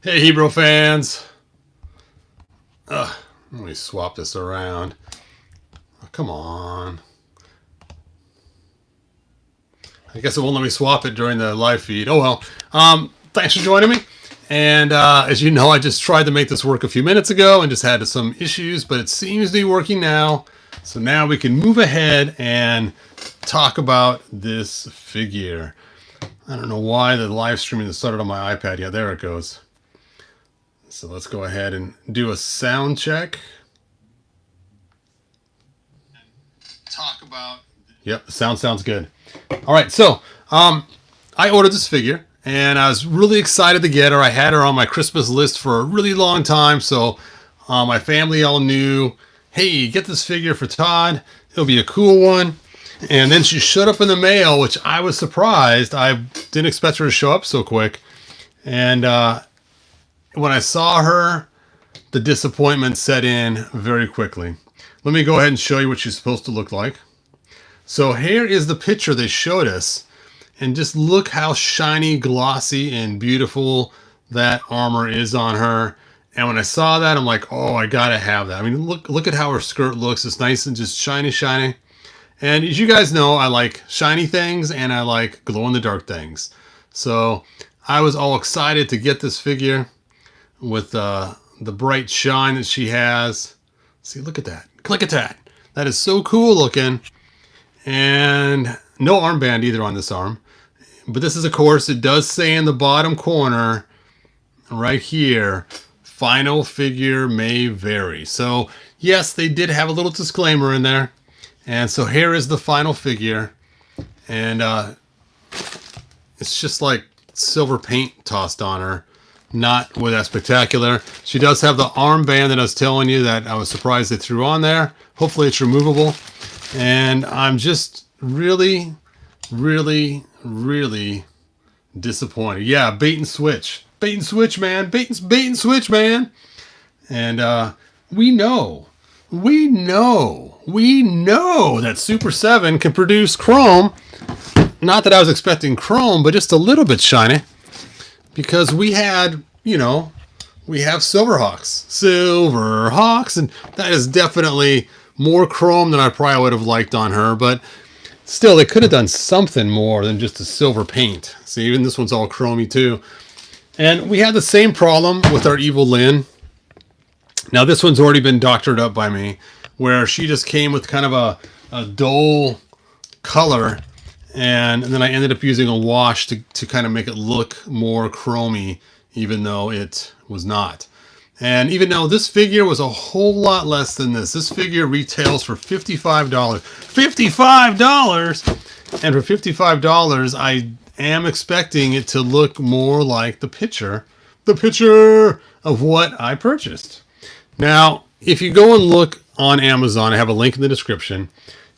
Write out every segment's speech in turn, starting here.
Hey, Hebrew fans. Let me swap this around. Oh, come on. I guess it won't let me swap it during the live feed. Oh, well. Thanks for joining me. And as you know, I just tried to make this work a few minutes ago and just had some issues, but it seems to be working now. So now we can move ahead and talk about this figure. I don't know why the live streaming has started on my iPad. Yeah, there it goes. So let's go ahead and do a sound check. Talk about. Yep, the sound sounds good. All right, so I ordered this figure and I was really excited to get her. I had her on my Christmas list for a really long time, so my family all knew, hey, get this figure for Todd. It'll be a cool one. And then she showed up in the mail, which I was surprised. I didn't expect her to show up so quick. And when I saw her, the disappointment set in very quickly. Let me go ahead and show you what she's supposed to look like. So here is the picture they showed us. And just look how shiny, glossy, and beautiful that armor is on her. And when I saw that, I'm like, oh, I gotta have that. I mean, look at how her skirt looks. It's nice and just shiny, shiny. And as you guys know, I like shiny things and I like glow-in-the-dark things. So I was all excited to get this figure with the bright shine that she has. See, look at that. Look at that. That is so cool looking. And no armband either on this arm. But this is, of course, it does say in the bottom corner right here, final figure may vary. So yes, they did have a little disclaimer in there. And so here is the final figure. And it's just like silver paint tossed on her. Not with that spectacular. She does have the armband that I was telling you that I was surprised they threw on there. Hopefully it's removable. And I'm just really, really, really disappointed. Yeah, bait and switch. Bait and switch, man. Bait and switch, man. And we know that Super 7 can produce chrome. Not that I was expecting chrome, but just a little bit shiny. Because we had, we have Silverhawks. Silverhawks, and that is definitely more chrome than I probably would have liked on her, but still, they could have done something more than just a silver paint. See, even this one's all chromey too. And we had the same problem with our Evil Lynn. Now, this one's already been doctored up by me, where she just came with kind of a dull color, and then I ended up using a wash to kind of make it look more chromy, even though it was not. And even though this figure was a whole lot less than this figure retails for $55. $55! And for $55, I am expecting it to look more like the picture of what I purchased. Now, if you go and look on Amazon, I have a link in the description.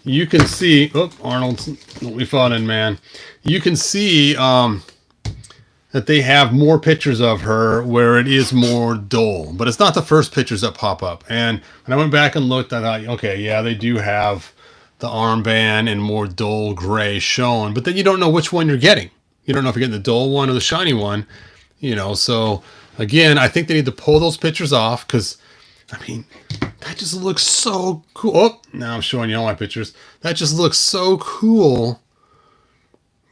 You can see, Arnold, we fought in, man. You can see that they have more pictures of her where it is more dull, but it's not the first pictures that pop up. And when I went back and looked, I thought, okay, yeah, they do have the armband and more dull gray shown, but then you don't know which one you're getting. You don't know if you're getting the dull one or the shiny one, so again, I think they need to pull those pictures off, because I mean, that just looks so cool. Oh, now I'm showing you all my pictures. That just looks so cool.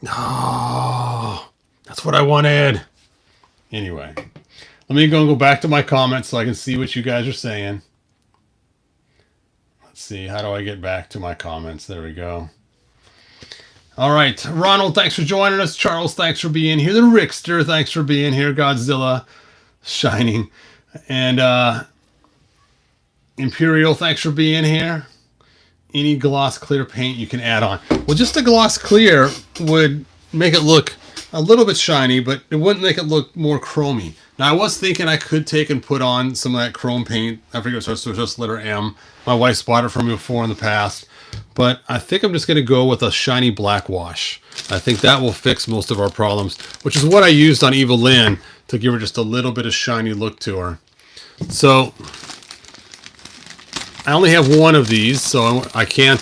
Oh, that's what I wanted. Anyway, let me go back to my comments so I can see what you guys are saying. Let's see. How do I get back to my comments? There we go. All right. Ronald, thanks for joining us. Charles, thanks for being here. The Rickster, thanks for being here. Godzilla, Shining. And Imperial, thanks for being here. Any gloss clear paint you can add on. Well, just a gloss clear would make it look a little bit shiny, but it wouldn't make it look more chromy. Now, I was thinking I could take and put on some of that chrome paint. I forget it starts with just letter M. My wife's bought it from me before in the past. But I think I'm just going to go with a shiny black wash. I think that will fix most of our problems, which is what I used on Evil Lynn to give her just a little bit of shiny look to her. So I only have one of these, so I can't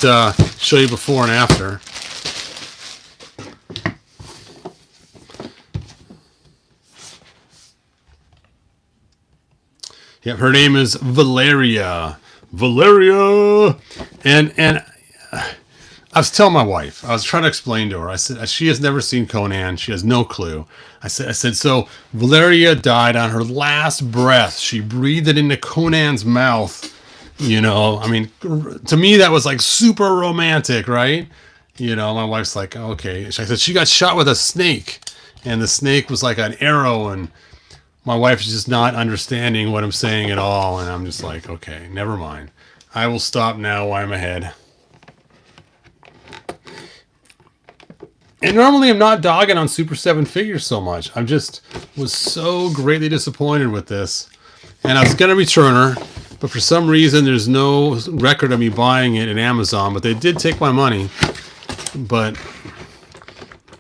show you before and after. Yep, her name is Valeria. Valeria! And I was telling my wife, I was trying to explain to her, I said, she has never seen Conan. She has no clue. I said, so Valeria died on her last breath. She breathed it into Conan's mouth. You know, I mean, to me, that was like super romantic, right? You know, my wife's like, okay. I said, she got shot with a snake, and the snake was like an arrow, and my wife is just not understanding what I'm saying at all. And I'm just like, okay, never mind. I will stop now while I'm ahead. And normally I'm not dogging on Super 7 figures so much. I just was so greatly disappointed with this. And I was going to return her, but for some reason there's no record of me buying it at Amazon. But they did take my money. But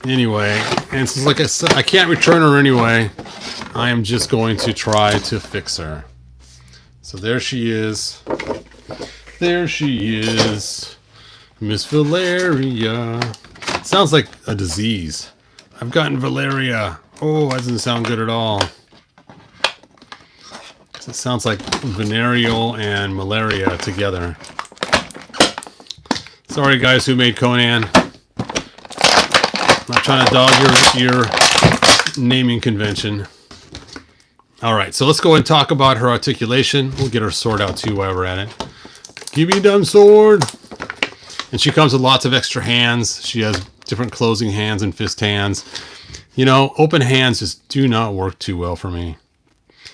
anyway, and since like I said, I can't return her anyway, I am just going to try to fix her. So there she is. There she is. Miss Valeria. Sounds like a disease. I've gotten Valeria. Oh, that doesn't sound good at all. It sounds like venereal and malaria together. Sorry, guys who made Conan. I'm not trying to dog your naming convention. All right, so let's go and talk about her articulation. We'll get her sword out too while we're at it. Give me damn sword. And she comes with lots of extra hands. She has different closing hands and fist hands. You know, open hands just do not work too well for me.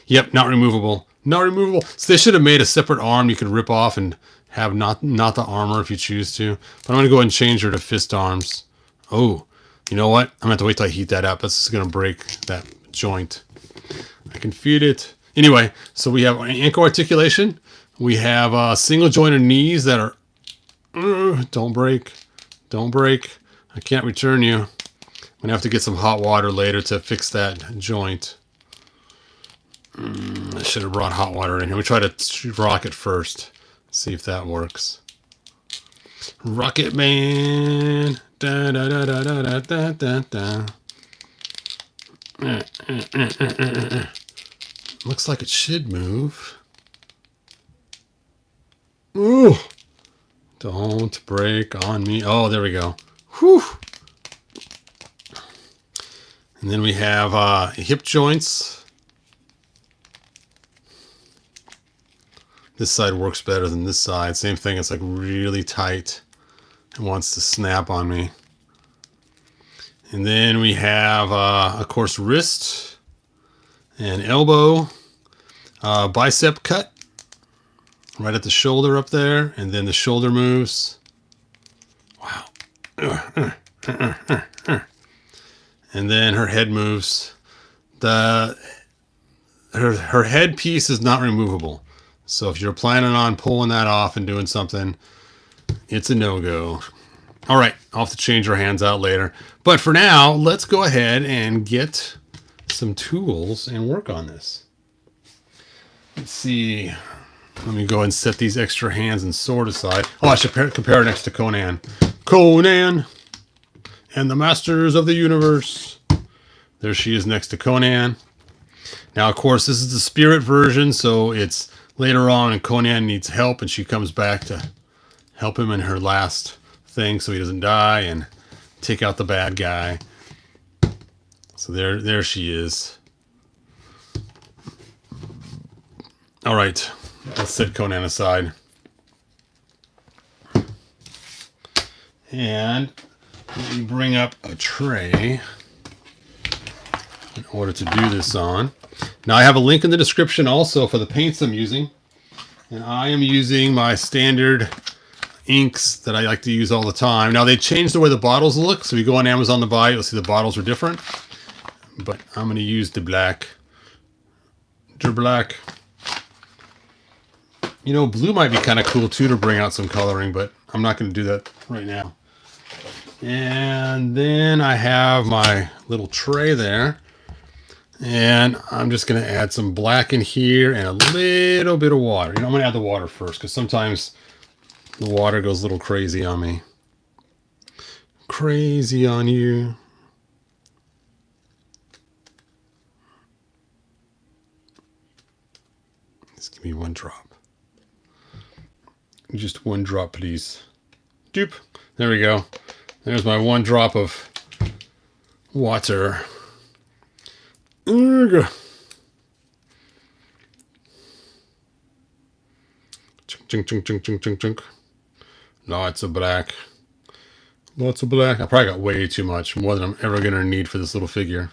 Yep, not removable. Not removable. So they should have made a separate arm you could rip off and have not the armor if you choose to. But I'm going to go ahead and change her to fist arms. Oh, you know what? I'm going to have to wait till I heat that up. That's just going to break that joint. I can feed it. Anyway, so we have ankle articulation. We have single jointed knees that are... don't break. Don't break. I can't return you. I'm going to have to get some hot water later to fix that joint. I should have brought hot water in here. We try to rock it first. See if that works. Rocket Man. Da, da, da, da, da, da, da, da. Looks like it should move. Ooh. Don't break on me. Oh, there we go. Whew. And then we have hip joints. This side works better than this side. Same thing. It's like really tight. It wants to snap on me. And then we have, of course, wrist and elbow, bicep cut right at the shoulder up there. And then the shoulder moves. Wow. And then her head moves. Her head piece is not removable. So if you're planning on pulling that off and doing something, it's a no-go. All right, I'll have to change her hands out later. But for now, let's go ahead and get some tools and work on this. Let's see. Let me go ahead and set these extra hands and sword aside. Oh, I should compare her next to Conan. Conan and the Masters of the Universe. There she is next to Conan. Now, of course, this is the spirit version, so it's later on and Conan needs help, and she comes back to help him in her last thing so he doesn't die and take out the bad guy. So there she is. All right, let's set Conan aside. And let me bring up a tray in order to do this on. Now I have a link in the description also for the paints I'm using. And I am using my standard inks that I like to use all the time. Now they changed the way the bottles look. So if you go on Amazon to buy, you'll see the bottles are different. But I'm going to use the black. The black. You know, blue might be kind of cool too to bring out some coloring, but I'm not going to do that right now. And then I have my little tray there. And I'm just going to add some black in here and a little bit of water. You know, I'm going to add the water first because sometimes the water goes a little crazy on me. Crazy on you. Just give me one drop. Just one drop, please. Doop. There we go. There's my one drop of water. Chunk, chunk, chunk, chunk, chunk, chunk, chunk. Lots of black. Lots of black. I probably got way too much, more than I'm ever going to need for this little figure.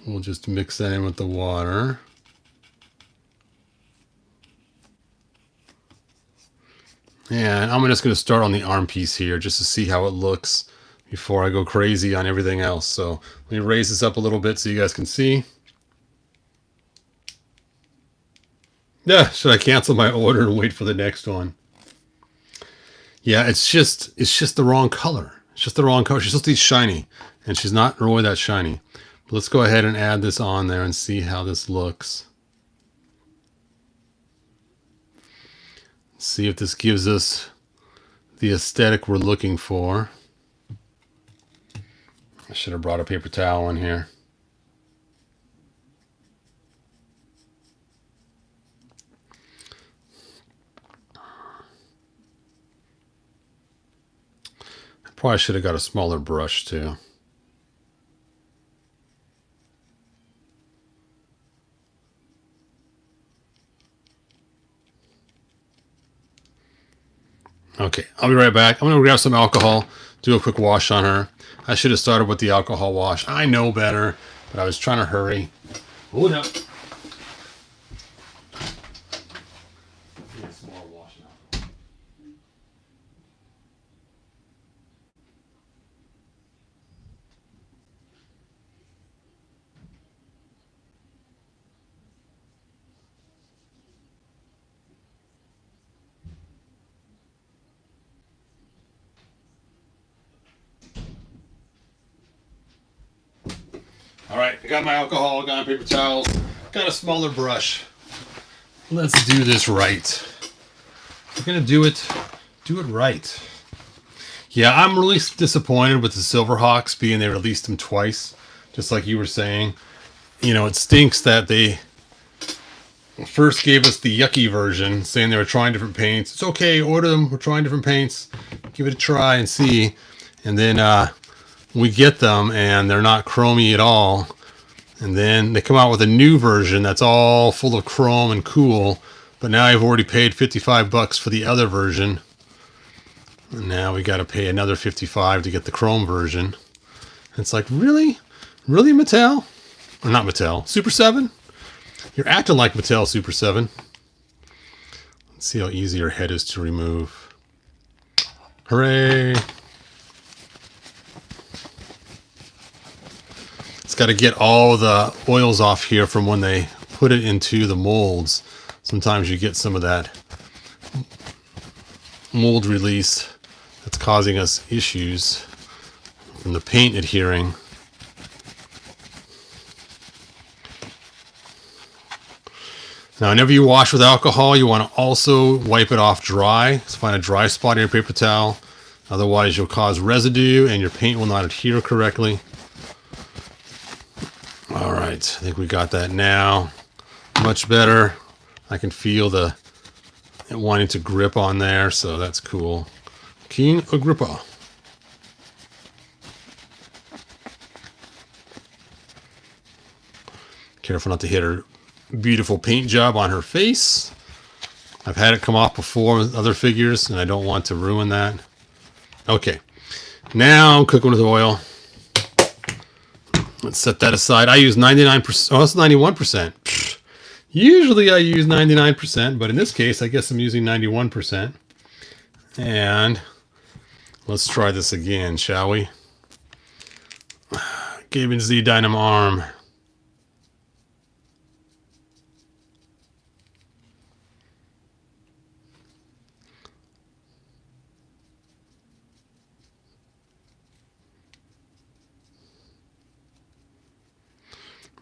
We'll just mix that in with the water. And I'm just going to start on the arm piece here just to see how it looks before I go crazy on everything else. So let me raise this up a little bit so you guys can see. Yeah, should I cancel my order and wait for the next one? Yeah, it's just the wrong color. It's just the wrong color. She's supposed to be shiny, and she's not really that shiny. But let's go ahead and add this on there and see how this looks. See if this gives us the aesthetic we're looking for. I should have brought a paper towel in here. I probably should have got a smaller brush too. Okay, I'll be right back. I'm going to grab some alcohol, do a quick wash on her. I should have started with the alcohol wash. I know better, but I was trying to hurry. Hold up. All right, I got my alcohol, got my paper towels, got a smaller brush. Let's do this right. If we're gonna do it right. Yeah, I'm really disappointed with the Silverhawks being they released them twice, just like you were saying. You know, it stinks that they first gave us the yucky version, saying they were trying different paints. It's okay, order them. We're trying different paints. Give it a try and see. And then we get them and they're not chromey at all. And then they come out with a new version that's all full of chrome and cool. But now I've already paid $55 for the other version. And now we got to pay another $55 to get the chrome version. And it's like, really? Really, Mattel? Or not Mattel, Super 7? You're acting like Mattel Super 7. Let's see how easy her head is to remove. Hooray! It's got to get all the oils off here from when they put it into the molds. Sometimes you get some of that mold release that's causing us issues from the paint adhering. Now, whenever you wash with alcohol, you want to also wipe it off dry. So find a dry spot in your paper towel. Otherwise, you'll cause residue and your paint will not adhere correctly. All right, I think we got that now. Much better. I can feel it wanting to grip on there, so that's cool. King Agrippa. Careful not to hit her beautiful paint job on her face. I've had it come off before with other figures, and I don't want to ruin that. Okay, now I'm cooking with oil. Let's set that aside. I use 99%. Oh, it's 91%. Pfft. Usually I use 99%, but in this case, I guess I'm using 91%. And let's try this again, shall we? Geben Sie deinem Arm.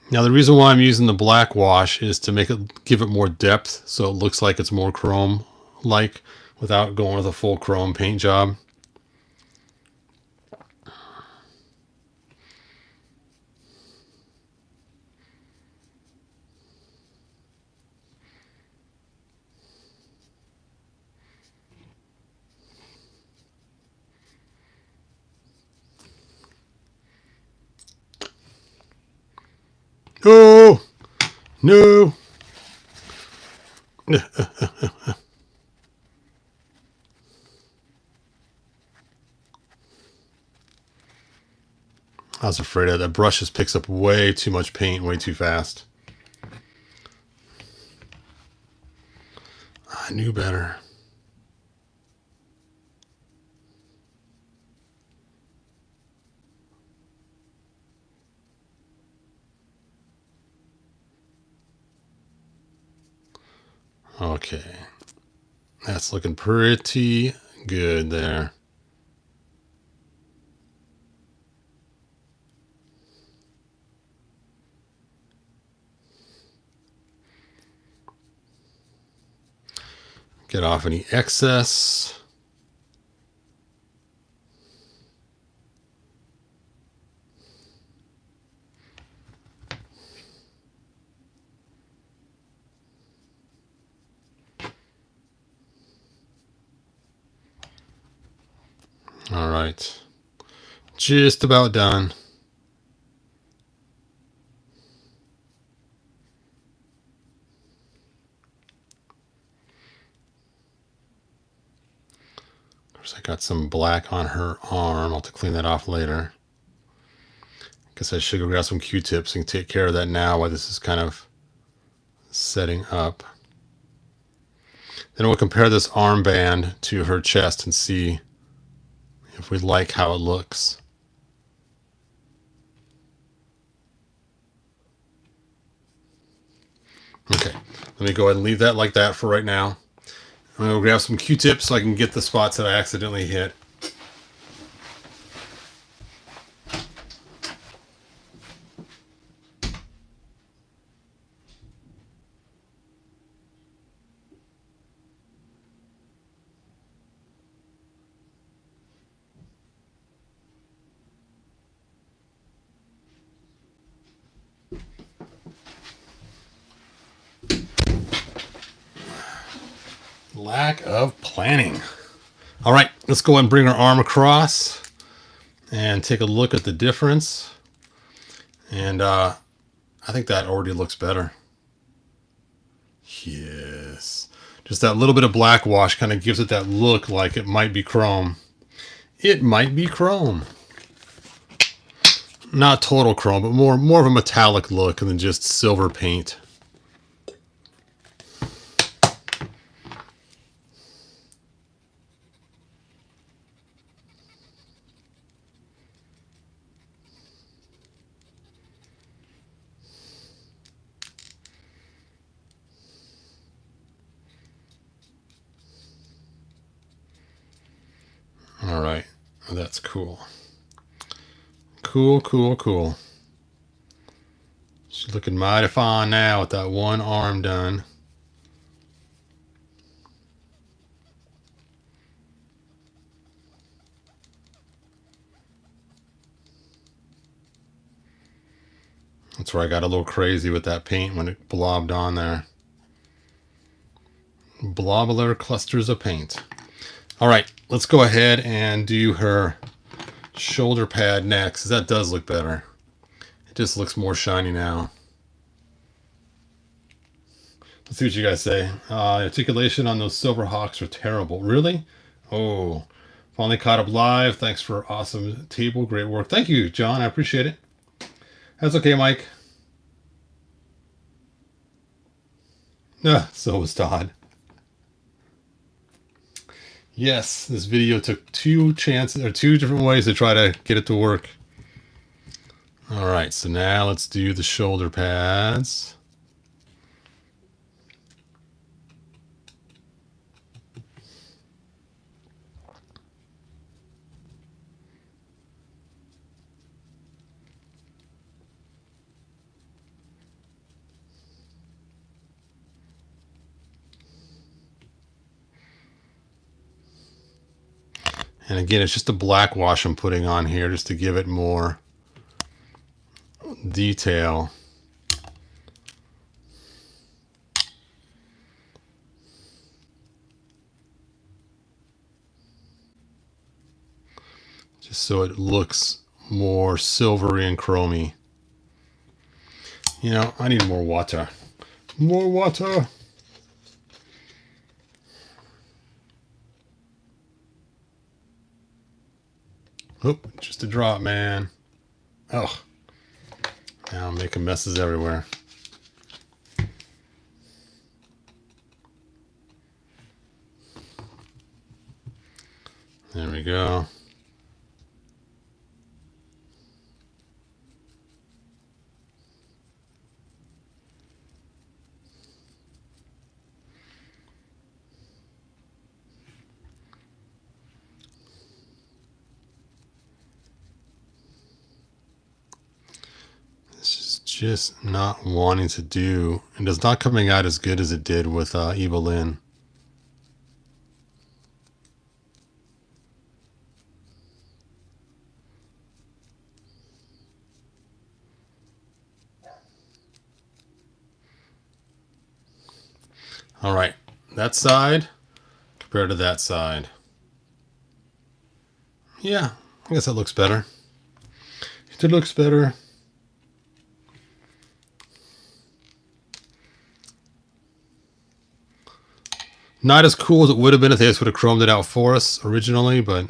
Now the reason why I'm using the black wash is to give it more depth, so it looks like it's more chrome-like without going with a full chrome paint job. Oh, no. I was afraid of that. Brush just picks up way too much paint way too fast. I knew better. Okay. That's looking pretty good there. Get off any excess. All right. Just about done. Of course, I got some black on her arm. I'll have to clean that off later. Guess I should go grab some Q-tips and take care of that now while this is kind of setting up. Then we'll compare this armband to her chest and see if we like how it looks. Okay, let me go ahead and leave that like that for right now. I'm going to grab some Q-tips so I can get the spots that I accidentally hit. Lack of planning. All right, let's go ahead and bring our arm across and take a look at the difference. And I think that already looks better. Yes. Just that little bit of black wash kind of gives it that look like it might be chrome. It might be chrome. Not total chrome, but more of a metallic look than just silver paint. All right, that's cool. Cool, cool, cool. She's looking mighty fine now with that one arm done. That's where I got a little crazy with that paint when it blobbed on there. Blobular clusters of paint. All right, let's go ahead and do her shoulder pad next, because that does look better. It just looks more shiny now. Let's see what you guys say. Articulation on those silver hawks are terrible. Really? Oh, finally caught up live. Thanks for awesome table. Great work. Thank you, John. I appreciate it. That's okay, Mike. So was Todd. Yes, this video took two different ways to try to get it to work. All right, so now let's do the shoulder pads. And again, it's just a black wash I'm putting on here just to give it more detail. Just so it looks more silvery and chromy. You know, I need more water. More water. Oop, just a drop, man. Oh, now I'm making messes everywhere. There we go. This is just not wanting to do, and it's not coming out as good as it did with Evelyn. All right, that side compared to that side. Yeah, I guess that looks better. It looks better. Not as cool as it would have been if they just would have chromed it out for us originally, but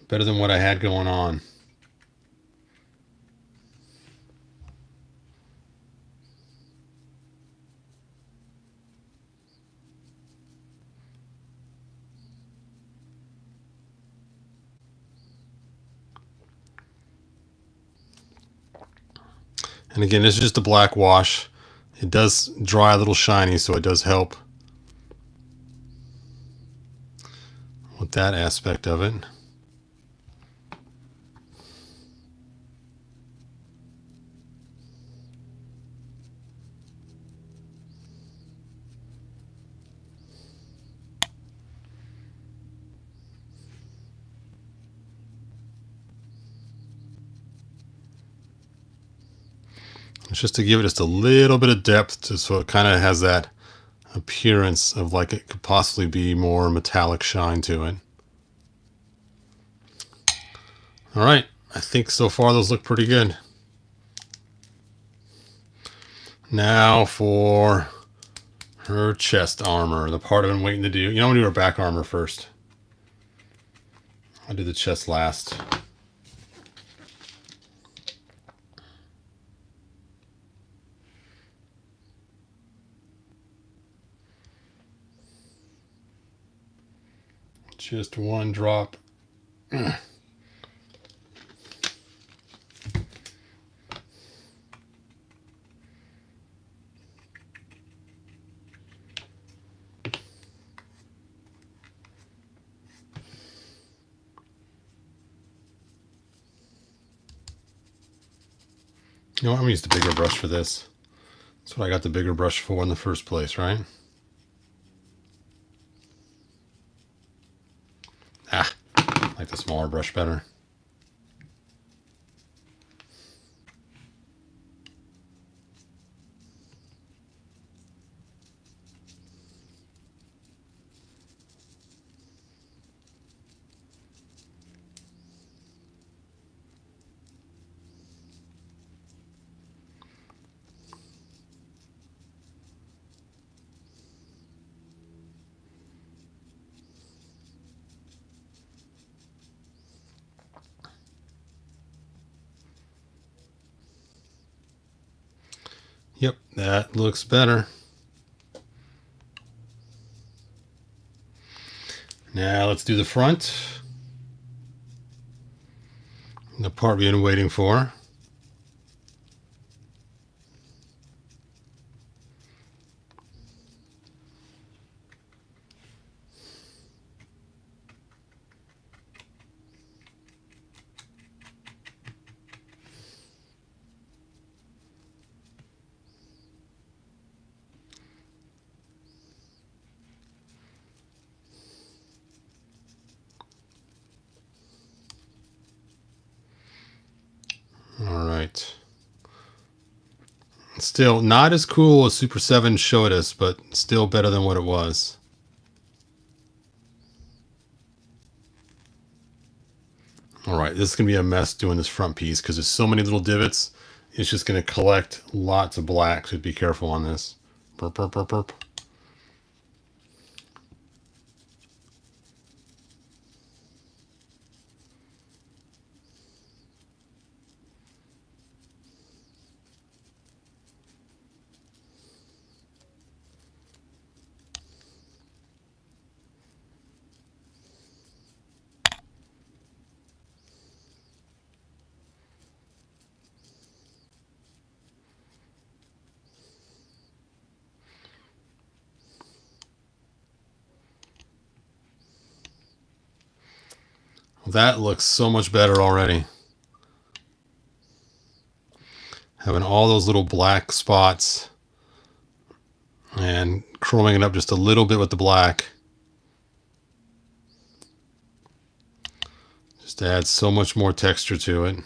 better than what I had going on. And again, this is just a black wash. It does dry a little shiny, so it does help with that aspect of it. It's just to give it just a little bit of depth, just so it kind of has that appearance of like it could possibly be more metallic shine to it. All right, I think so far those look pretty good. Now for her chest armor, the part I've been waiting to do. You know, I'm gonna do her back armor first. I'll do the chest last. Just one drop. You know what, I'm gonna use the bigger brush for this. That's what I got the bigger brush for in the first place, right? Ah, I like the smaller brush better. Yep, that looks better. Now let's do the front. The part we've been waiting for. All right. Still not as cool as Super 7 showed us, but still better than what it was. All right, this is going to be a mess doing this front piece because there's so many little divots it's just going to collect lots of black, so be careful on this. Burp, burp, burp, burp. That looks so much better already. Having all those little black spots and chroming it up just a little bit with the black just adds so much more texture to it.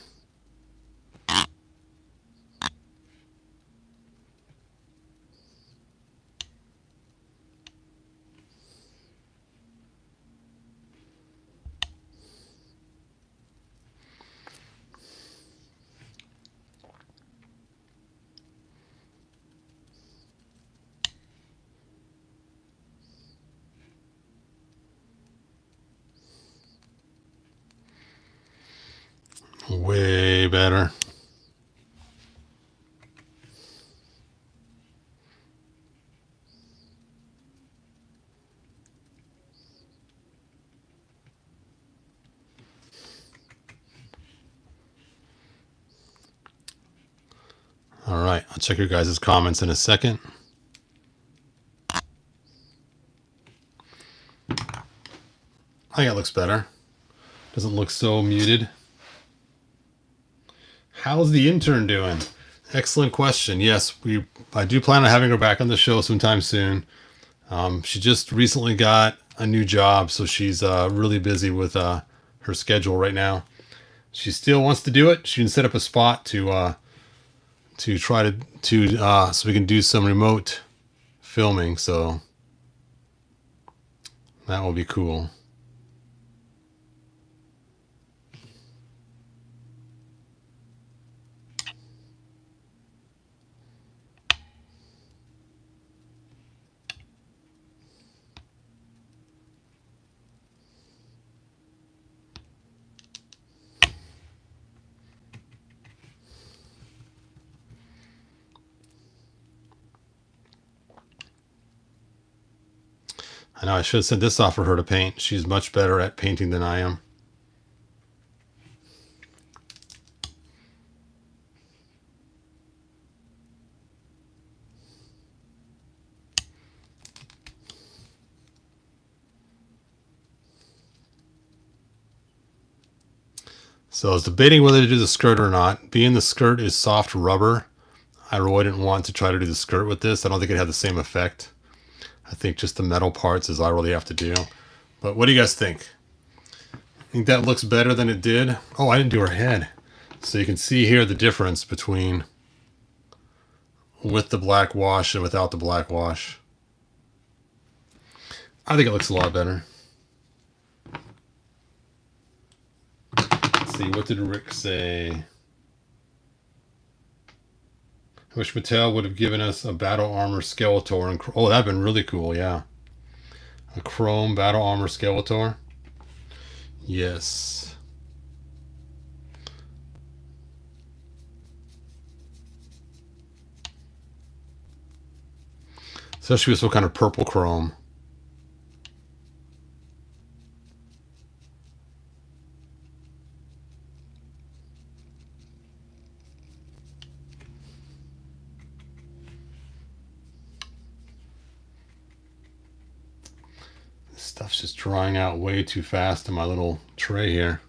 Way better. All right, I'll check your guys' comments in a second. I think it looks better. Doesn't look so muted. How's the intern doing? Excellent question. Yes, I do plan on having her back on the show sometime soon. She just recently got a new job, so she's really busy with her schedule right now. She still wants to do it. She can set up a spot to try to so we can do some remote filming. So that will be cool. I know I should have sent this off for her to paint. She's much better at painting than I am. So I was debating whether to do the skirt or not. Being the skirt is soft rubber, I really didn't want to try to do the skirt with this. I don't think it had the same effect. I think just the metal parts is all I really have to do. But what do you guys think? Think that looks better than it did? Oh, I didn't do her head. So you can see here the difference between with the black wash and without the black wash. I think it looks a lot better. Let's see, what did Rick say? I wish Mattel would have given us a battle armor Skeletor. And oh, that'd been really cool, yeah. A chrome battle armor Skeletor. Yes. Especially with some kind of purple chrome. This stuff's just drying out way too fast in my little tray here.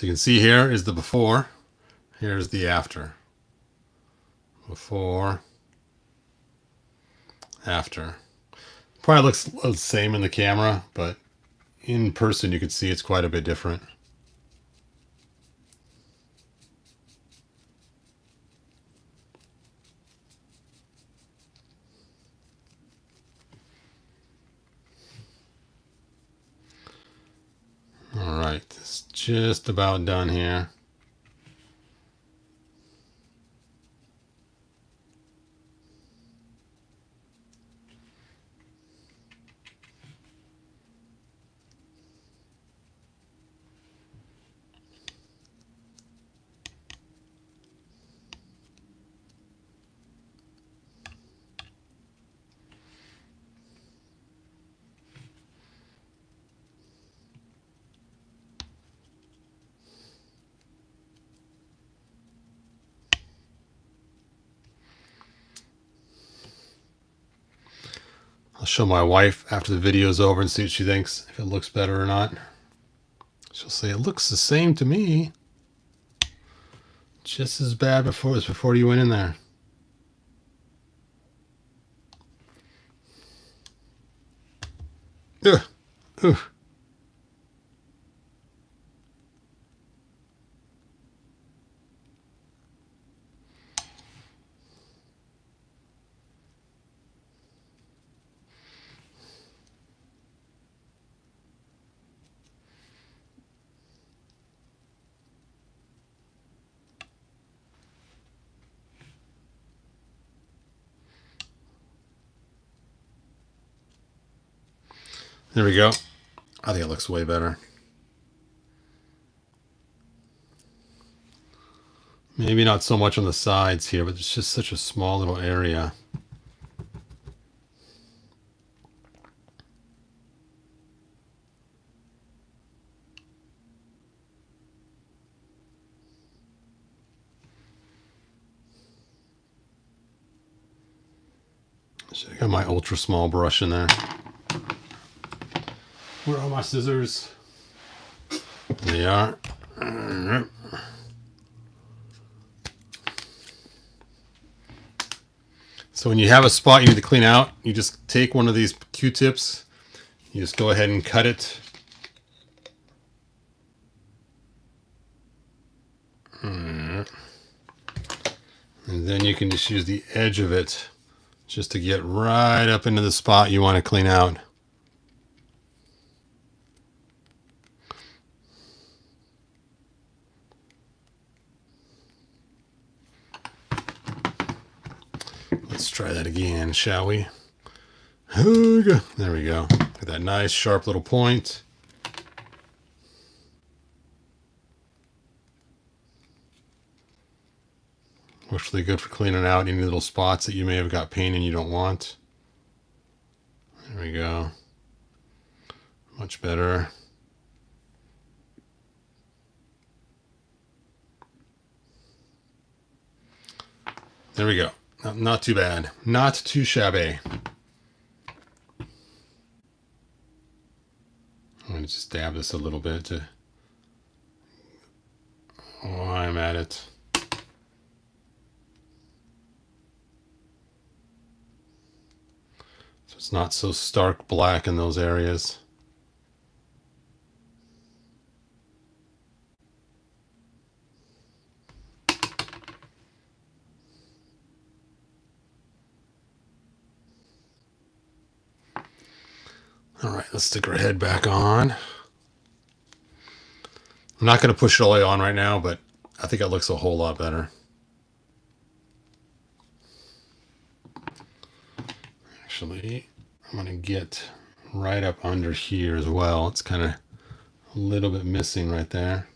So you can see here is the before. Here's the after. Before, after. Probably looks the same in the camera, but in person you can see it's quite a bit different. All right, it's just about done here. I'll show my wife after the video's over and see what she thinks, if it looks better or not. She'll say, it looks the same to me. Just as bad as before you went in there. Ugh. Ugh. There we go. I think it looks way better. Maybe not so much on the sides here, but it's just such a small little area. Should have got my ultra small brush in there. Where are my scissors? They are. So when you have a spot you need to clean out, you just take one of these Q-tips, you just go ahead and cut it. And then you can just use the edge of it just to get right up into the spot you want to clean out. Let's try that again, shall we? There we go. Got that nice sharp little point. Works really good for cleaning out any little spots that you may have got paint and you don't want. There we go. Much better. There we go. Not too bad. Not too shabby. I'm going to just dab this a little bit to... Oh, I'm at it. So it's not so stark black in those areas. All right, let's stick our head back on. I'm not going to push it all the way on right now, but I think it looks a whole lot better. Actually, I'm going to get right up under here as well. It's kind of a little bit missing right there.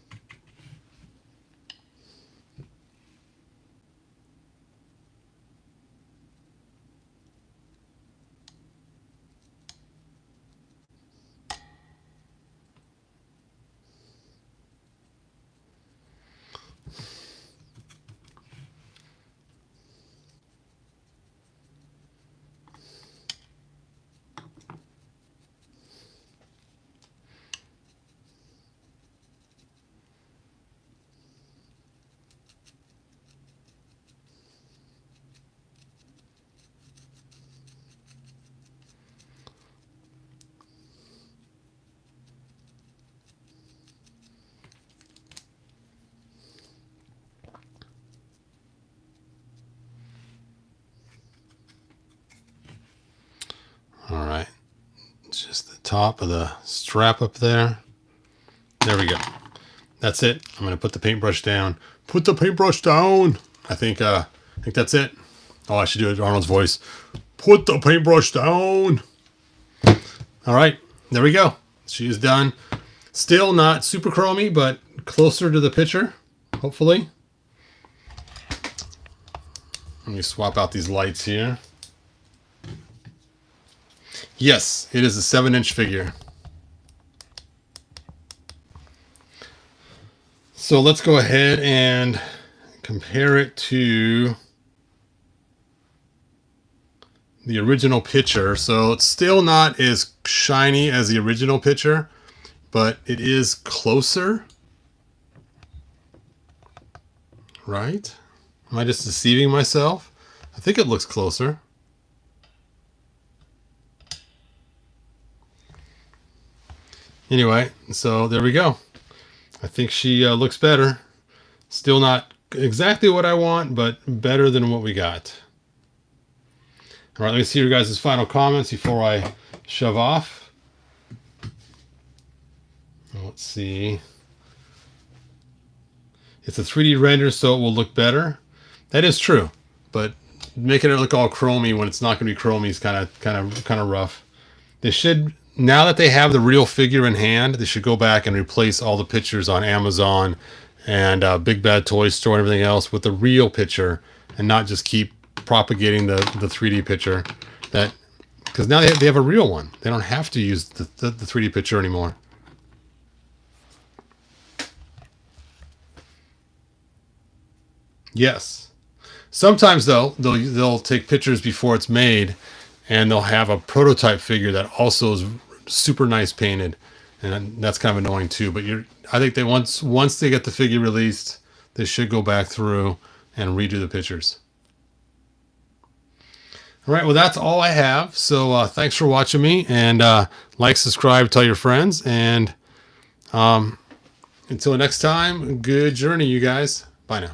top of the strap up there. There we go. That's it. I'm going to put the paintbrush down. Put the paintbrush down. I think that's it. Oh, I should do it Arnold's voice. Put the paintbrush down. All right, there we go. She is done. Still not super chromy, but closer to the picture, hopefully. Let me swap out these lights here. Yes, it is a 7-inch figure. So let's go ahead and compare it to the original picture. So it's still not as shiny as the original picture, but it is closer. Right? Am I just deceiving myself? I think it looks closer. Anyway, so there we go. I think she looks better. Still not exactly what I want, but better than what we got. All right, let me see your guys' final comments before I shove off. Let's see. It's a 3D render, so it will look better. That is true, but making it look all chromy when it's not going to be chromy is kind of rough. They should, now that they have the real figure in hand, they should go back and replace all the pictures on Amazon and Big Bad Toy Store and everything else with the real picture, and not just keep propagating the 3D picture. That, because now they have a real one. They don't have to use the 3D picture anymore. Yes. Sometimes though, they'll take pictures before it's made, and they'll have a prototype figure that also is super nice painted, and that's kind of annoying too. But I think they once they get the figure released, they should go back through and redo the pictures. All right, well, that's all I have. So thanks for watching me, and like, subscribe, tell your friends, and until next time, good journey, you guys. Bye now.